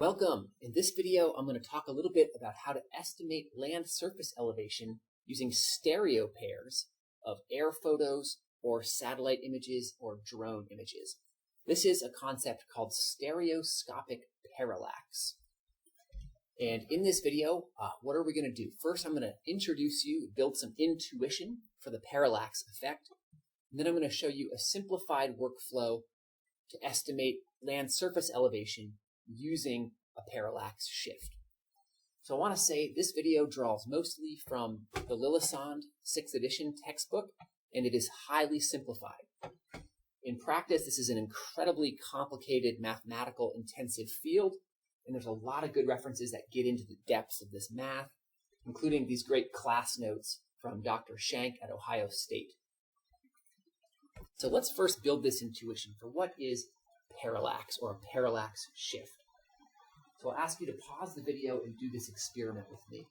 Welcome! In this video, I'm going to talk a little bit about how to estimate land surface elevation using stereo pairs of air photos or satellite images or drone images. This is a concept called stereoscopic parallax. And in this video, what are we going to do? First, I'm going to introduce you, build some intuition for the parallax effect. And then I'm going to show you a simplified workflow to estimate land surface elevation using a parallax shift. So I want to say this video draws mostly from the Lillesand 6th edition textbook, and it is highly simplified. In practice, this is an incredibly complicated mathematical intensive field, and there's a lot of good references that get into the depths of this math, including these great class notes from Dr. Shank at Ohio State. So let's first build this intuition for what is parallax or a parallax shift. So I'll ask you to pause the video and do this experiment with me.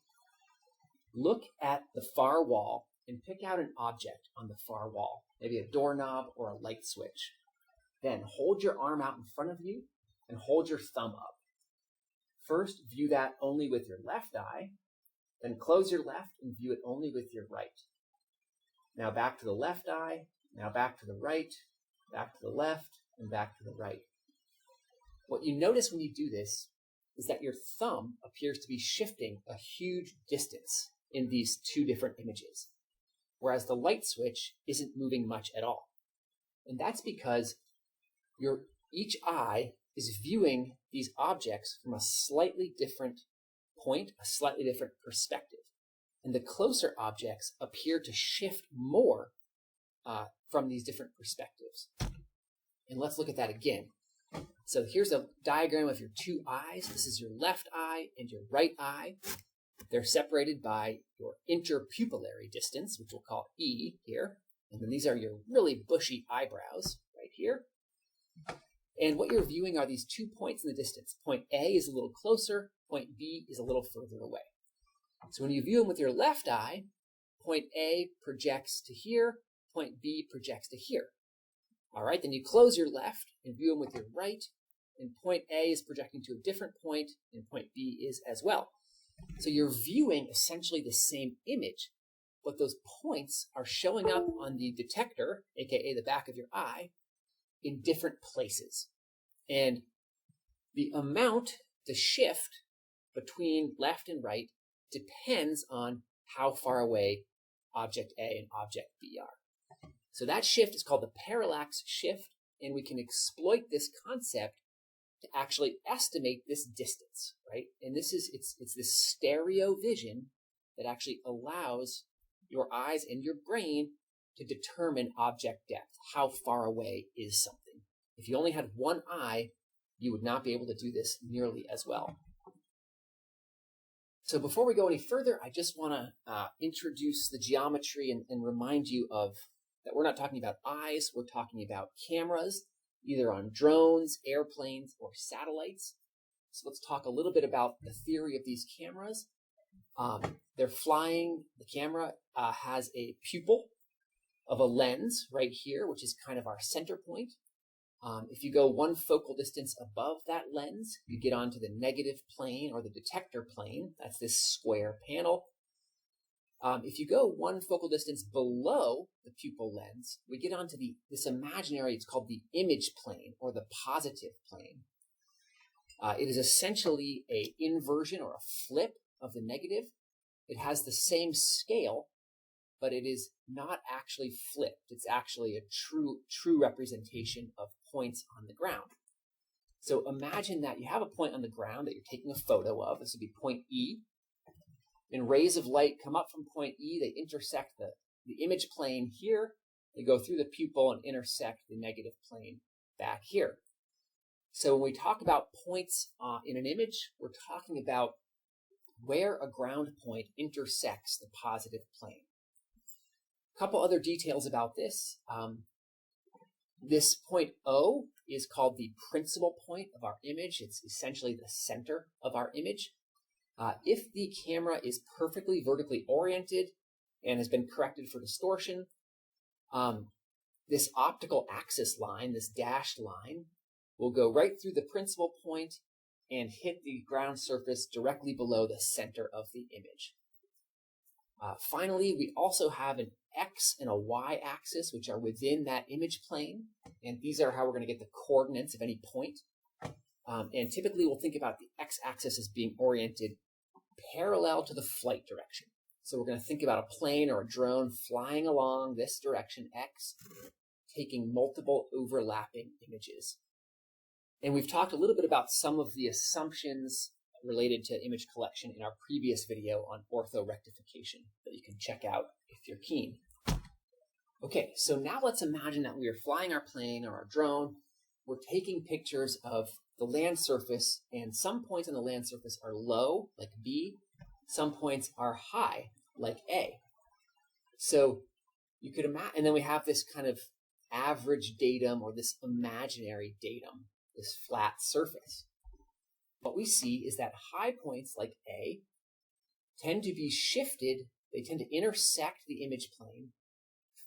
Look at the far wall and pick out an object on the far wall, maybe a doorknob or a light switch. Then hold your arm out in front of you and hold your thumb up. First, view that only with your left eye, then close your left and view it only with your right. Now back to the left eye, now back to the right, back to the left, and back to the right. What you notice when you do this is that your thumb appears to be shifting a huge distance in these two different images, whereas the light switch isn't moving much at all. And that's because each eye is viewing these objects from a slightly different point, a slightly different perspective. And the closer objects appear to shift more from these different perspectives. And let's look at that again. So here's a diagram of your two eyes. This is your left eye and your right eye. They're separated by your interpupillary distance, which we'll call E here. And then these are your really bushy eyebrows right here. And what you're viewing are these 2 points in the distance. Point A is a little closer, point B is a little further away. So when you view them with your left eye, point A projects to here, point B projects to here. All right, then you close your left and view them with your right, and point A is projecting to a different point, and point B is as well. So you're viewing essentially the same image, but those points are showing up on the detector, aka the back of your eye, in different places. And the amount, the shift between left and right depends on how far away object A and object B are. So that shift is called the parallax shift, and we can exploit this concept to actually estimate this distance, right? And this is, it's this stereo vision that actually allows your eyes and your brain to determine object depth. How far away is something? If you only had one eye, you would not be able to do this nearly as well. So before we go any further, I just want to introduce the geometry and remind you of that we're not talking about eyes, we're talking about cameras, either on drones, airplanes, or satellites. So let's talk a little bit about the theory of these cameras. They're flying, the camera has a pupil of a lens right here, which is kind of our center point. If you go one focal distance above that lens, you get onto the negative plane or the detector plane. That's this square panel. If you go one focal distance below the pupil lens, we get onto this imaginary, it's called the image plane or the positive plane. It is essentially an inversion or a flip of the negative. It has the same scale, but it is not actually flipped. It's actually a true representation of points on the ground. So imagine that you have a point on the ground that you're taking a photo of. This would be point E. And rays of light come up from point E, they intersect the image plane here, they go through the pupil and intersect the negative plane back here. So when we talk about points in an image, we're talking about where a ground point intersects the positive plane. A couple other details about this. This point O is called the principal point of our image. It's essentially the center of our image. If the camera is perfectly vertically oriented and has been corrected for distortion, this optical axis line, this dashed line, will go right through the principal point and hit the ground surface directly below the center of the image. Finally, we also have an X and a Y axis, which are within that image plane. And these are how we're going to get the coordinates of any point. And typically, we'll think about the X axis as being oriented parallel to the flight direction. So we're going to think about a plane or a drone flying along this direction, X, taking multiple overlapping images. And we've talked a little bit about some of the assumptions related to image collection in our previous video on orthorectification that you can check out if you're keen. Okay, so now let's imagine that we are flying our plane or our drone. We're taking pictures of the land surface, and some points on the land surface are low, like B. Some points are high, like A. So you could imagine, and then we have this kind of average datum or this imaginary datum, this flat surface. What we see is that high points like A tend to be shifted, they tend to intersect the image plane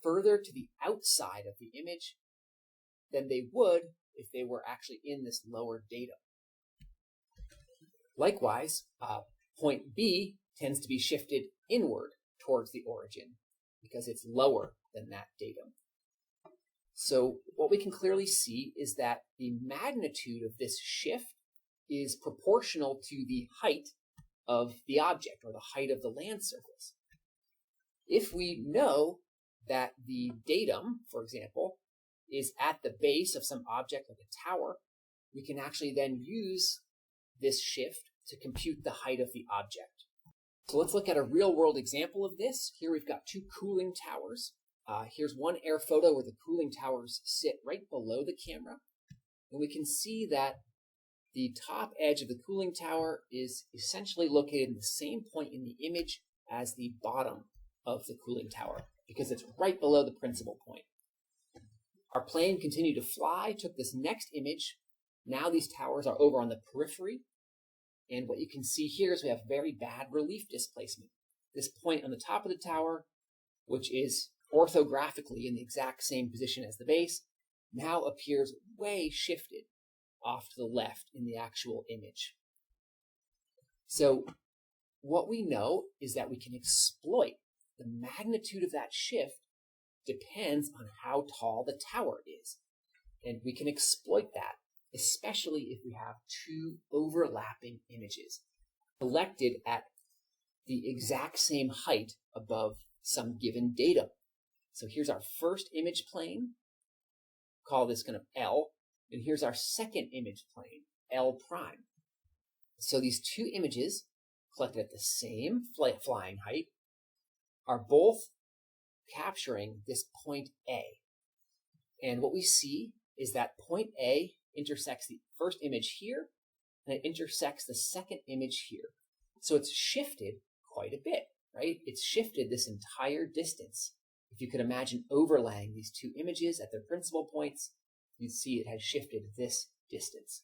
further to the outside of the image than they would if they were actually in this lower datum. Likewise, point B tends to be shifted inward towards the origin because it's lower than that datum. So what we can clearly see is that the magnitude of this shift is proportional to the height of the object or the height of the land surface. If we know that the datum, for example, is at the base of some object like a tower, we can actually then use this shift to compute the height of the object. So let's look at a real-world example of this. Here we've got two cooling towers. Here's one air photo where the cooling towers sit right below the camera. And we can see that the top edge of the cooling tower is essentially located in the same point in the image as the bottom of the cooling tower because it's right below the principal point. Our plane continued to fly, took this next image. Now these towers are over on the periphery. And what you can see here is we have very bad relief displacement. This point on the top of the tower, which is orthographically in the exact same position as the base, now appears way shifted off to the left in the actual image. So what we know is that we can exploit the magnitude of that shift depends on how tall the tower is. And we can exploit that, especially if we have two overlapping images collected at the exact same height above some given datum. So here's our first image plane, call this kind of L, and here's our second image plane, L prime. So these two images collected at the same flying height are both capturing this point A. And what we see is that point A intersects the first image here, and it intersects the second image here. So it's shifted quite a bit, right? It's shifted this entire distance. If you could imagine overlaying these two images at their principal points, you'd see it has shifted this distance.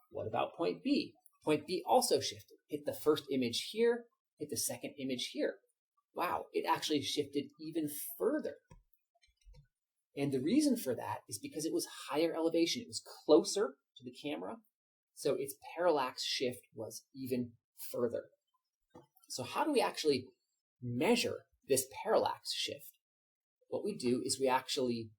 What about point B? Point B also shifted. Hit the first image here, hit the second image here. Wow, it actually shifted even further. And the reason for that is because it was higher elevation. It was closer to the camera, so its parallax shift was even further. So how do we actually measure this parallax shift? What we do is we actually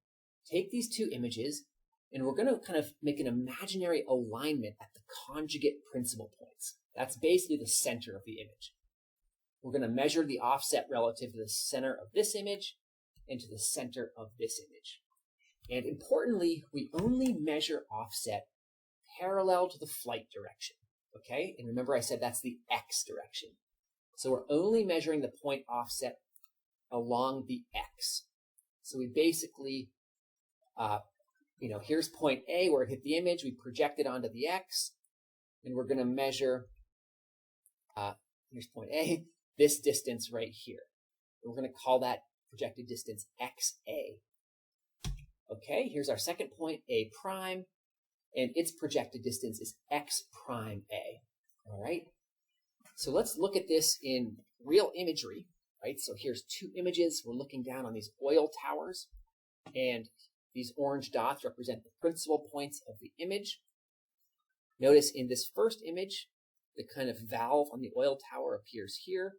take these two images and we're going to kind of make an imaginary alignment at the conjugate principal points. That's basically the center of the image. We're going to measure the offset relative to the center of this image and to the center of this image. And importantly, we only measure offset parallel to the flight direction, okay? And remember I said that's the X direction. So we're only measuring the point offset along the X. So we basically, here's point A where it hit the image, we project it onto the X, and we're going to measure, here's point A, this distance right here. We're going to call that projected distance XA. Okay, here's our second point, A prime, and its projected distance is X prime A. All right, so let's look at this in real imagery, right? So here's two images. We're looking down on these oil towers, and these orange dots represent the principal points of the image. Notice in this first image, the kind of valve on the oil tower appears here.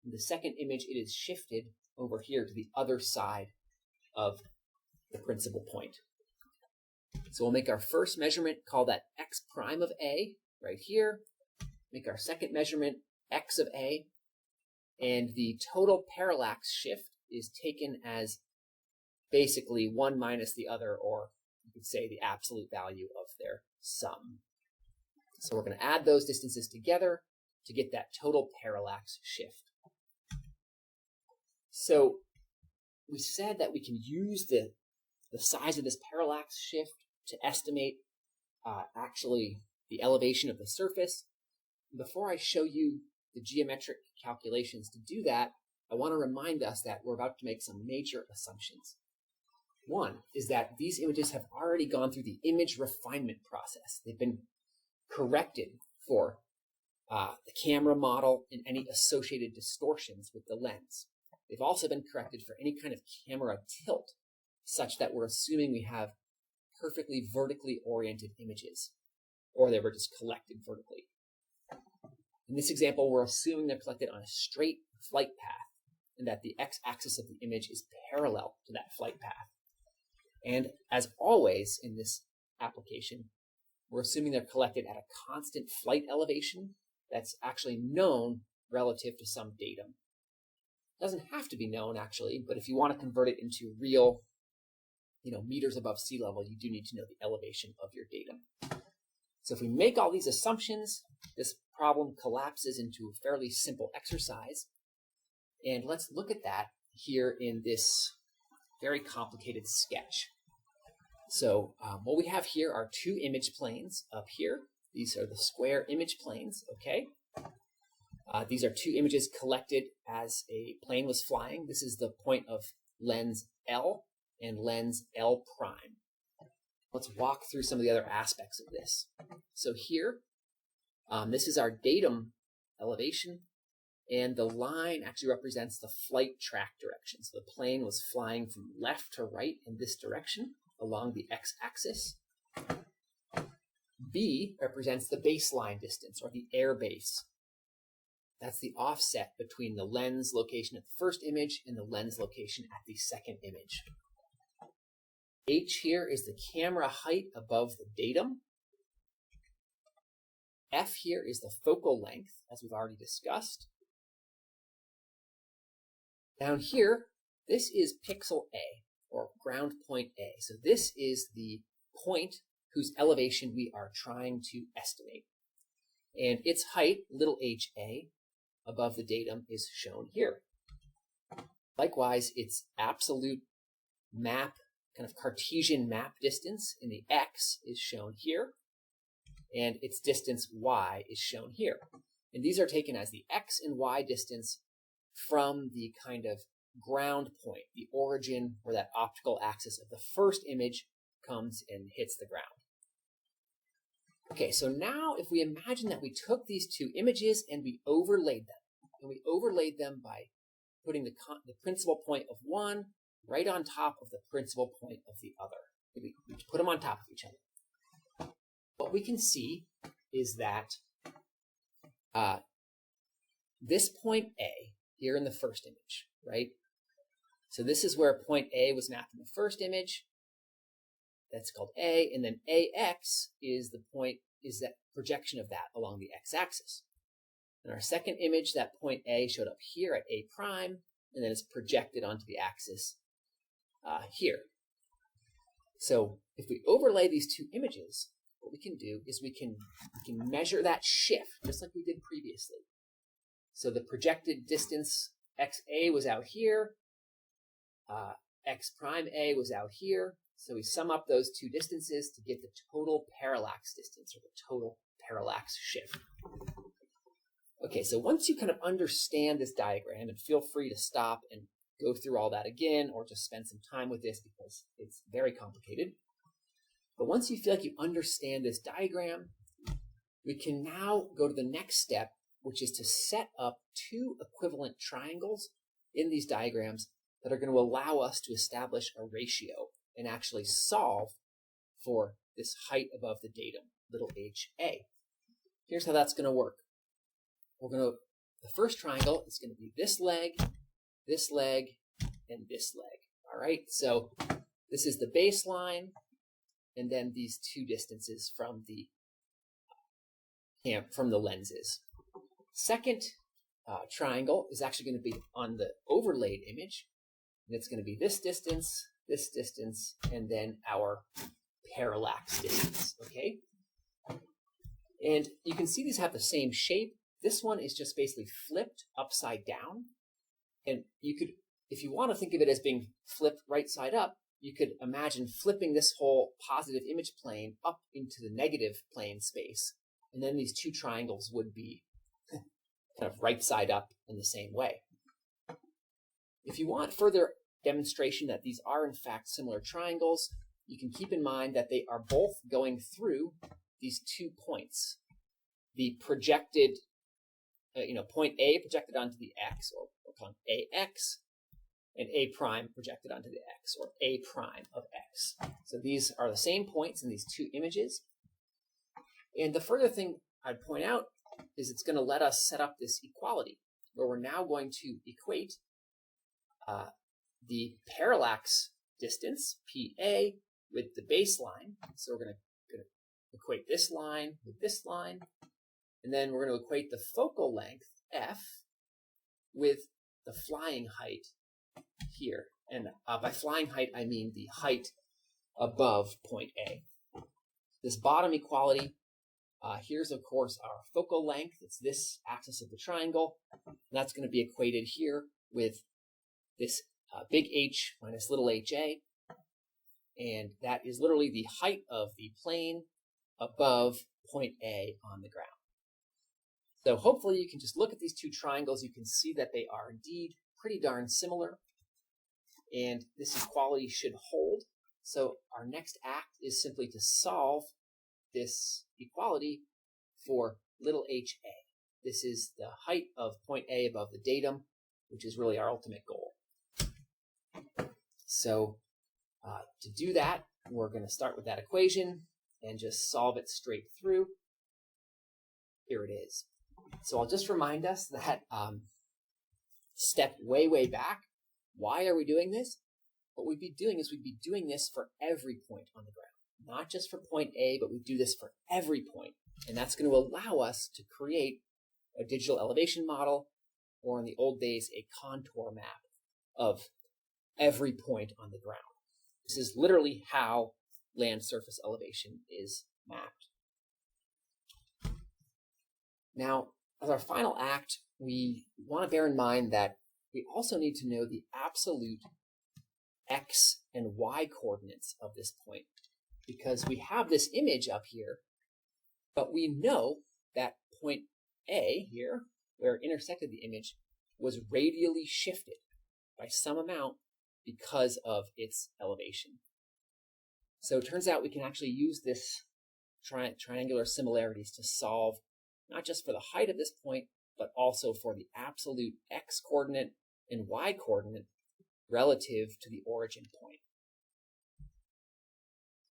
In the second image, it is shifted over here to the other side of the principal point. So we'll make our first measurement, call that x prime of A right here. Make our second measurement x of A. And the total parallax shift is taken as basically one minus the other, or you could say the absolute value of their sum. So we're going to add those distances together to get that total parallax shift. So we said that we can use the size of this parallax shift to estimate actually the elevation of the surface. Before I show you the geometric calculations to do that, I want to remind us that we're about to make some major assumptions. One is that these images have already gone through the image refinement process. They've been corrected for the camera model and any associated distortions with the lens. They've also been corrected for any kind of camera tilt, such that we're assuming we have perfectly vertically oriented images, or they were just collected vertically. In this example, we're assuming they're collected on a straight flight path, and that the x-axis of the image is parallel to that flight path. And as always in this application, we're assuming they're collected at a constant flight elevation that's actually known relative to some datum. It doesn't have to be known, actually, but if you want to convert it into real, meters above sea level, you do need to know the elevation of your datum. So if we make all these assumptions, this problem collapses into a fairly simple exercise. And let's look at that here in this very complicated sketch. So what we have here are two image planes up here. These are the square image planes, okay? These are two images collected as a plane was flying. This is the point of lens L and lens L prime. Let's walk through some of the other aspects of this. So here, this is our datum elevation, and the line actually represents the flight track direction. So the plane was flying from left to right in this direction along the x-axis. B represents the baseline distance, or the air base. That's the offset between the lens location at the first image and the lens location at the second image. H here is the camera height above the datum. F here is the focal length, as we've already discussed. Down here, this is pixel A, or ground point A. So this is the point whose elevation we are trying to estimate. And its height, little HA, above the datum is shown here. Likewise, its absolute map, kind of Cartesian map distance in the X is shown here, and its distance Y is shown here. And these are taken as the X and Y distance from the kind of ground point, the origin where that optical axis of the first image comes and hits the ground. Okay, so now if we imagine that we took these two images and we overlaid them, by putting the principal point of one right on top of the principal point of the other. We put them on top of each other. What we can see is that this point A here in the first image, right? So this is where point A was mapped in the first image. That's called A, and then AX is that projection of that along the x-axis. In our second image, that point A showed up here at A prime, and then it's projected onto the axis here. So if we overlay these two images, what we can do is we can measure that shift, just like we did previously. So the projected distance XA was out here, X prime A was out here. So we sum up those two distances to get the total parallax distance, or the total parallax shift. Okay, so once you kind of understand this diagram, and feel free to stop and go through all that again, or just spend some time with this because it's very complicated. But once you feel like you understand this diagram, we can now go to the next step, which is to set up two equivalent triangles in these diagrams that are going to allow us to establish a ratio and actually solve for this height above the datum. little HA. Here's how that's going to work. The first triangle is going to be this leg, and this leg. All right, so this is the baseline, and then these two distances from the lenses. Second triangle is actually going to be on the overlaid image, and it's going to be this distance, and then our parallax distance, okay? And you can see these have the same shape. This one is just basically flipped upside down. And you could, if you want to think of it as being flipped right side up, you could imagine flipping this whole positive image plane up into the negative plane space. And then these two triangles would be kind of right side up in the same way. If you want further demonstration that these are in fact similar triangles, you can keep in mind that they are both going through these 2 points. The projected, point A projected onto the X, or we'll call it AX, and A prime projected onto the X, or A prime of X. So these are the same points in these two images. And the further thing I'd point out is it's going to let us set up this equality, where we're now going to equate the parallax distance, PA, with the baseline. So we're going to equate this line with this line, and then we're going to equate the focal length, F, with the flying height here. And by flying height, I mean the height above point A. This bottom equality, here's, of course, our focal length. It's this axis of the triangle. And that's going to be equated here with this big H minus little HA. And that is literally the height of the plane above point A on the ground. So hopefully you can just look at these two triangles. You can see that they are indeed pretty darn similar. And this equality should hold. So our next act is simply to solve this equality for little HA. This is the height of point A above the datum, which is really our ultimate goal. So to do that, we're going to start with that equation and just solve it straight through. Here it is. So I'll just remind us that step way back. Why are we doing this? What we'd be doing is we'd be doing this for every point on the ground, not just for point A, but we do this for every point. And that's going to allow us to create a digital elevation model, or in the old days, a contour map of every point on the ground. This is literally how land surface elevation is mapped. Now, as our final act, we want to bear in mind that we also need to know the absolute X and Y coordinates of this point, because we have this image up here, but we know that point A here, where it intersected the image, was radially shifted by some amount because of its elevation. So it turns out we can actually use this triangular similarities to solve not just for the height of this point, but also for the absolute X coordinate and Y coordinate relative to the origin point.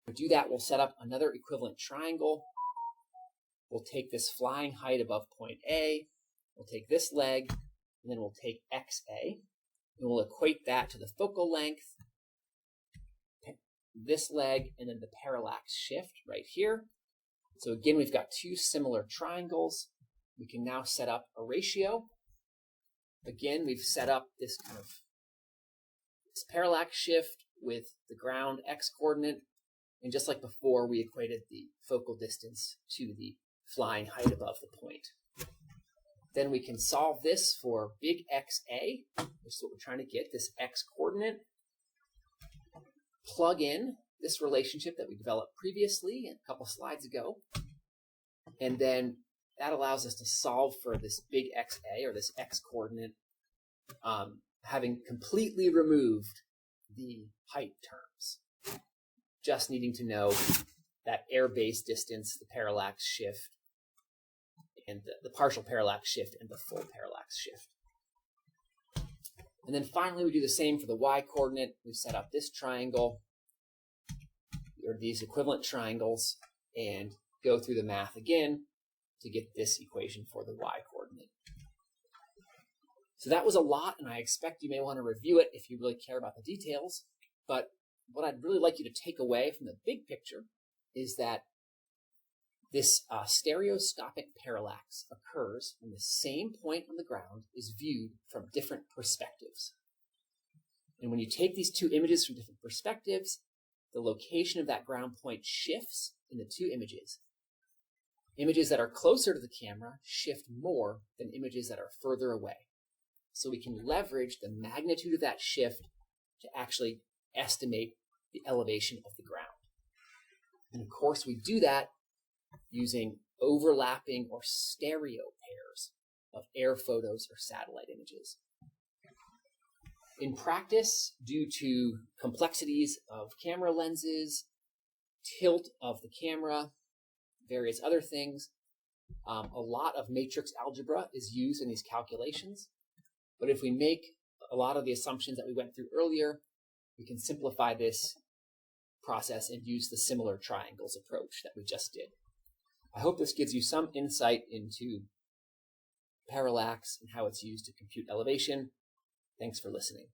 To do that, we'll set up another equivalent triangle. We'll take this flying height above point A, we'll take this leg, and then we'll take XA, and we'll equate that to the focal length, this leg, and then the parallax shift right here. So again, we've got two similar triangles. We can now set up a ratio. Again, we've set up this kind of this parallax shift with the ground X coordinate. And just like before, we equated the focal distance to the flying height above the point. Then we can solve this for big XA, which is what we're trying to get, this X coordinate. Plug in this relationship that we developed previously a couple slides ago. And then that allows us to solve for this big XA, or this X coordinate, having completely removed the height terms. Just needing to know that air base distance, the parallax shift, and the partial parallax shift, and the full parallax shift. And then finally, we do the same for the Y coordinate. We set up this triangle, or these equivalent triangles, and go through the math again to get this equation for the y coordinate. So that was a lot, and I expect you may want to review it if you really care about the details. But what I'd really like you to take away from the big picture is that this stereoscopic parallax occurs when the same point on the ground is viewed from different perspectives. And when you take these two images from different perspectives, the location of that ground point shifts in the two images. Images that are closer to the camera shift more than images that are further away. So we can leverage the magnitude of that shift to actually estimate the elevation of the ground. And of course, we do that using overlapping or stereo pairs of air photos or satellite images. In practice, due to complexities of camera lenses, tilt of the camera, various other things, a lot of matrix algebra is used in these calculations. But if we make a lot of the assumptions that we went through earlier, we can simplify this process and use the similar triangles approach that we just did. I hope this gives you some insight into parallax and how it's used to compute elevation. Thanks for listening.